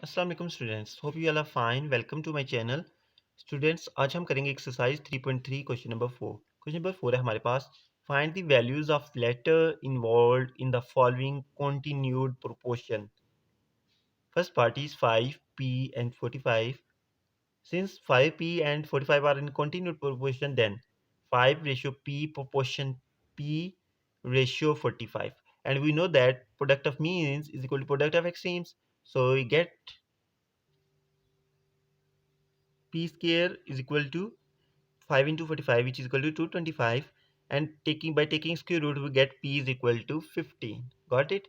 अस्सलाम वालेकुम students, hope you all are fine. Welcome to my channel. Students, आज हम करेंगे exercise 3.3 question number 4। Question number 4 है हमारे पास। Find the values of letter involved in the following continued proportion. First part is 5p and 45. Since 5p and 45 are in continued proportion, then 5 ratio p proportion p ratio 45. And we know that product of means is equal to product of extremes. So we get p square is equal to 5 into 45, which is equal to 225, and by taking square root we get p is equal to 15. Got it?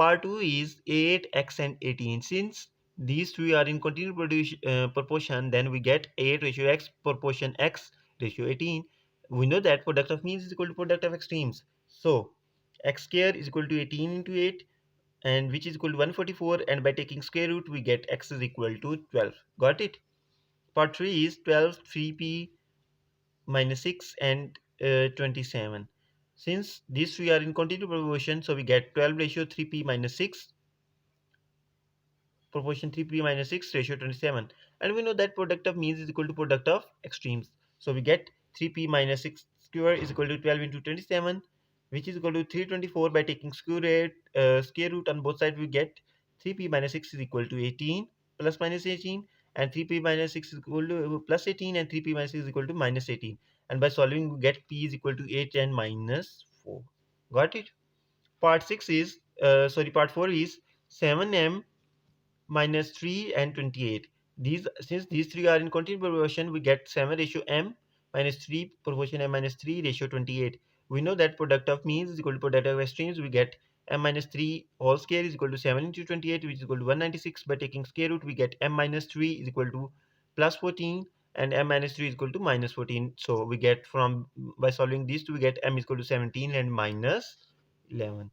Part 2 is 8x and 18. Since these two are in continuous proportion, then we get 8 ratio x proportion x ratio 18. We know that product of means is equal to product of extremes. So x square is equal to 18 into 8, and which is equal to 144, and by taking square root we get x is equal to 12. Got it? Part 3 is 12, 3p minus 6 and 27. Since these three are in continuous proportion, so we get 12 ratio 3p minus 6 proportion 3p minus 6 ratio 27, and we know that product of means is equal to product of extremes. So we get 3p minus 6 square is equal to 12 into 27, which is equal to 324. By taking square root on both sides we get 3p minus 6 is equal to 18 plus minus 18, and 3p minus 6 is equal to plus 18, and 3p minus 6 is equal to minus 18, and by solving we get p is equal to 8 and minus 4. Got it? Part 4 is 7m minus 3 and 28. Since these three are in continuous proportion, we get 7 ratio m minus 3 proportion m minus 3 ratio 28. We know that product of means is equal to product of extremes. We get m minus 3 whole square is equal to 7 into 28, which is equal to 196. By taking square root we get m minus 3 is equal to plus 14, and m minus 3 is equal to minus 14. So we get from by solving these two we get m is equal to 17 and minus 11.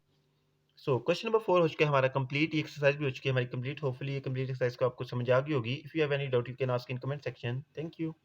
So question number 4 हो चुका है हमारा complete. ये exercise भी हो चुकी है हमारी कंप्लीट। होपफुली ये कंप्लीट एक्सरसाइज को आपको समझ आ गई होगी। If you have any doubt you can ask in comment section. Thank you.